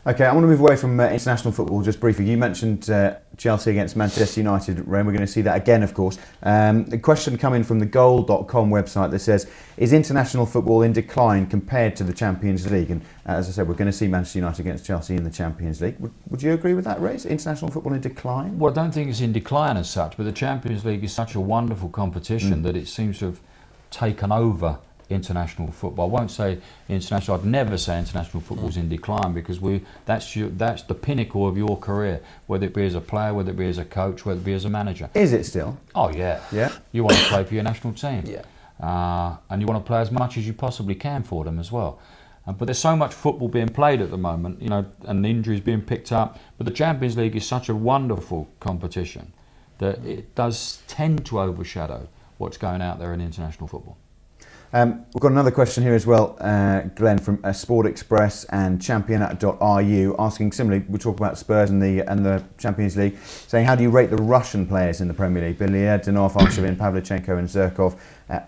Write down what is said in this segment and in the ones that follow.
Okay, I want to move away from international football just briefly. You mentioned Chelsea against Manchester United, Ray. We're going to see that again, of course. A question coming from the goal.com website that says, is international football in decline compared to the Champions League? And as I said, we're going to see Manchester United against Chelsea in the Champions League. Would you agree with that, Ray? Is international football in decline? Well, I don't think it's in decline as such, but the Champions League is such a wonderful competition that it seems to have taken over international football. I won't say international. I'd never say international football's in decline, because that's the pinnacle of your career, whether it be as a player, whether it be as a coach, whether it be as a manager. Is it still? Oh yeah. Yeah. You want to play for your national team. Yeah. And you want to play as much as you possibly can for them as well. But there's so much football being played at the moment, and injuries being picked up. But the Champions League is such a wonderful competition that it does tend to overshadow what's going out there in international football. We've got another question here as well, Glenn, from Sport Express and Championat.ru, asking similarly. We talk about Spurs and the Champions League, saying, how do you rate the Russian players in the Premier League? Bilier, Danov, Arshavin, Pavlyuchenko and Zhirkov,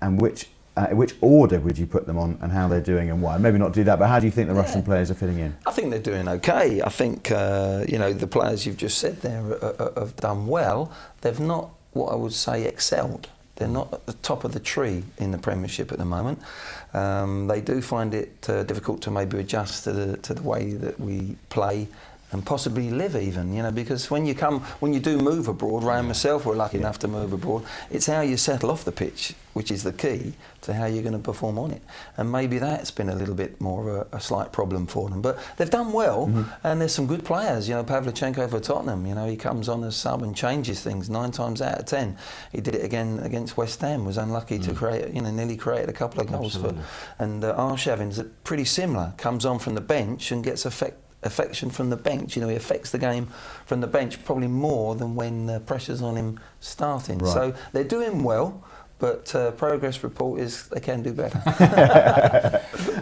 and which order would you put them on, and how they're doing and why? Maybe not do that, but how do you think the Russian players are fitting in? I think they're doing okay. I think the players you've just said there have done well. They've not, what I would say, excelled. They're not at the top of the tree in the Premiership at the moment. They do find it difficult to maybe adjust to the way that we play and possibly live even, because when you do move abroad, Ray and myself were lucky enough to move abroad, it's how you settle off the pitch, which is the key to how you're going to perform on it. And maybe that's been a little bit more of a slight problem for them. But they've done well, and there's some good players. Pavlyuchenko for Tottenham, he comes on as sub and changes things 9 times out of 10. He did it again against West Ham, was unlucky to create, nearly created a couple of goals for. And Arshavin's pretty similar, comes on from the bench and gets affection from the bench. He affects the game from the bench probably more than when the pressure's on him starting. Right. So they're doing well, but progress report is they can do better.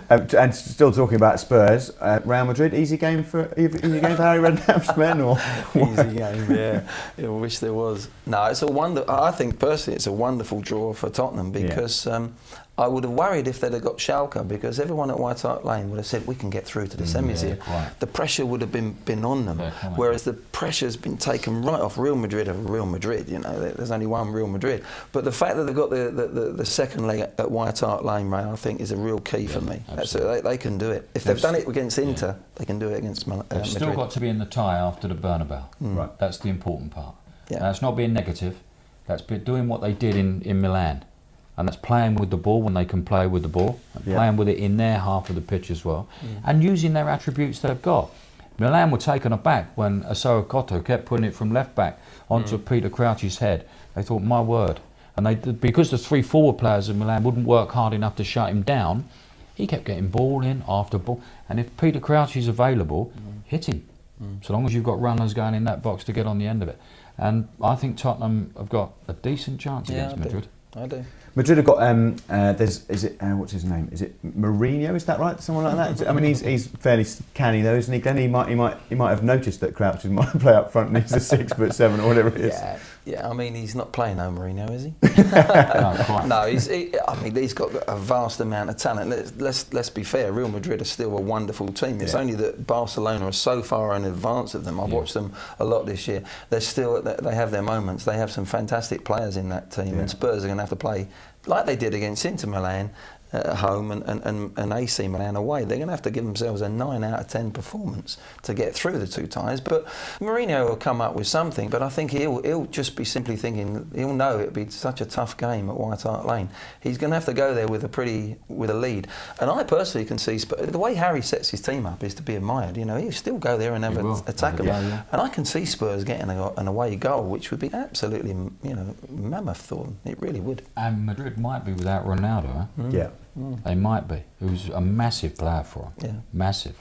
And still talking about Spurs, Real Madrid, easy game for Harry Redknapp's men, or easy game? Yeah, I wish there was. No, it's a wonder. I think personally, it's a wonderful draw for Tottenham, because I would have worried if they'd have got Schalke, because everyone at White Hart Lane would have said we can get through to the semis here. Quite. The pressure would have been on them, whereas the pressure's been taken right off. Real Madrid are Real Madrid, there's only one Real Madrid. But the fact that they've got the second leg at White Hart Lane, Ray, I think is a real key for me. They can do it. If they've done it against Inter, they can do it against Madrid. They've still got to be in the tie after the Bernabeu. Right. That's the important part. Yeah. Now, it's not being negative. That's doing what they did in Milan. And that's playing with the ball when they can play with the ball, and playing with it in their half of the pitch as well, and using their attributes they've got. Milan were taken aback when Asawa Koto kept putting it from left back onto Peter Crouch's head. They thought, my word. And because the 3 forward players of Milan wouldn't work hard enough to shut him down, he kept getting ball in after ball. And if Peter Crouch is available, hit him. So long as you've got runners going in that box to get on the end of it. And I think Tottenham have got a decent chance against Madrid. I do. Madrid have got what's his name? Is it Mourinho? Is that right? Someone like that? I mean, he's fairly canny though, isn't he? Glenn, he might have noticed that Crouch might play up front and he's a 6'7" or whatever it is. Yeah. I mean, he's not playing no Mourinho, is he? No, quite. No, he's got a vast amount of talent. Let's be fair. Real Madrid are still a wonderful team. It's only that Barcelona are so far in advance of them. I've watched them a lot this year. They have their moments. They have some fantastic players in that team, and Spurs are going to have to play like they did against Inter Milan at home and AC Milan away. They're going to have to give themselves a 9 out of 10 performance to get through the 2 ties. But Mourinho will come up with something, but I think he'll just be simply thinking, he'll know it'll be such a tough game at White Hart Lane. He's going to have to go there with a lead. And I personally can see the way Harry sets his team up is to be admired. He'll still go there and have an attack them. And I can see Spurs getting an away goal, which would be absolutely mammoth for them. It really would. And Madrid might be without Ronaldo, Yeah. They might be. It was a massive player for them. Yeah. Massive.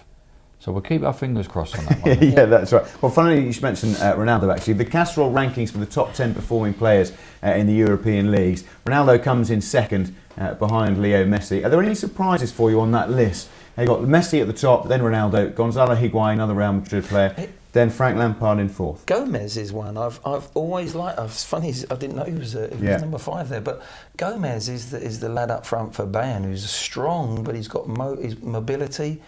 So we'll keep our fingers crossed on that one. Yeah, that's right. Well, finally, you should mention Ronaldo, actually. The Castrol rankings for the top 10 performing players in the European leagues. Ronaldo comes in second behind Leo Messi. Are there any surprises for you on that list? You've got Messi at the top, then Ronaldo, Gonzalo Higuain, another Real Madrid player, Then Frank Lampard in fourth. Gomez is one I've always liked. It's funny, I didn't know he was number 5 there, but Gomez is the lad up front for Bayern who's strong, but he's got his mobility.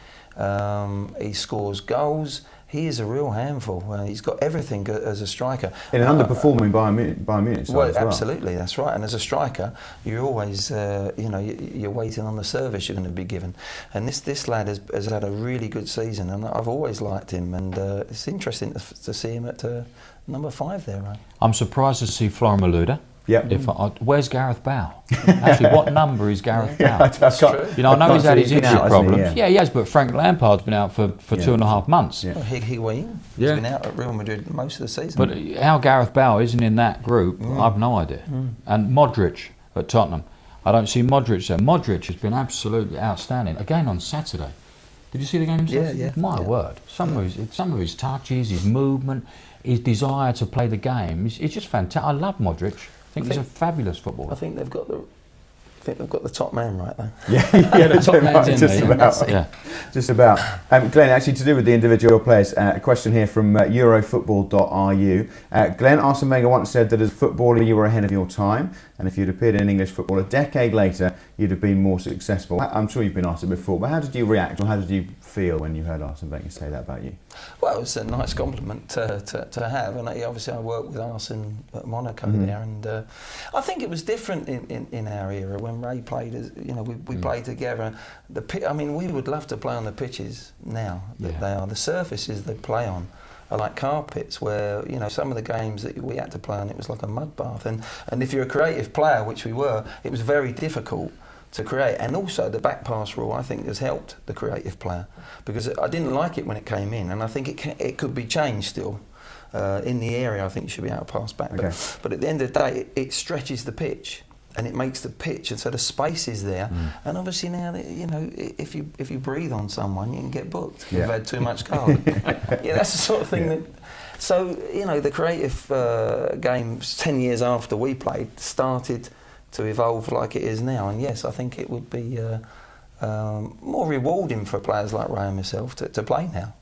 He scores goals. He is a real handful. He's got everything as a striker. In an underperforming Bayern Munich side as well. Absolutely, that's right. And as a striker, you're always, you're waiting on the service you're going to be given. And this lad has had a really good season, and I've always liked him. And it's interesting to see him at number 5 there, right? I'm surprised to see Florian Malouda. Yeah. Where's Gareth Bale? Actually, what number is Gareth Bale? That's true. You know, I know he's had his injury problems. Yeah, he has, but Frank Lampard's been out for 2.5 months. Well, Higuain has been out at Real Madrid most of the season. But how Gareth Bale isn't in that group, I've no idea. And Modric at Tottenham, I don't see Modric there. Modric has been absolutely outstanding. Again on Saturday. Did you see the game? Yeah. My word. Some of his touches, his movement, his desire to play the game. It's just fantastic. I love Modric. I think he's a fabulous footballer. I think they've got the top man right though. The top man's in just there. About. Just about. Glenn, actually to do with the individual players, a question here from Eurofootball.ru. Glenn, Arsene Wenger once said that as a footballer you were ahead of your time, and if you'd appeared in English football a decade later, you'd have been more successful. I'm sure you've been asked it before, but how did you react, or how did you feel when you heard Arsene Wenger say that about you? Well, it was a nice compliment to have, and obviously I worked with Arsene at Monaco there, and I think it was different in our era when Ray played. As we played together. We would love to play on the pitches now that they are. The surfaces they play on are like carpets, where some of the games that we had to play on, it was like a mud bath, and if you're a creative player, which we were, it was very difficult to create. And also the back pass rule, I think, has helped the creative player, because I didn't like it when it came in, and I think it could be changed still. In the area, I think you should be able to pass back. Okay. But at the end of the day, it stretches the pitch, and it makes the pitch, and so the space is there. And obviously now, if you breathe on someone, you can get booked. You've had too much card. That's the sort of thing that. So the creative games 10 years after we played started to evolve like it is now, and yes, I think it would be more rewarding for players like Ray and myself to play now.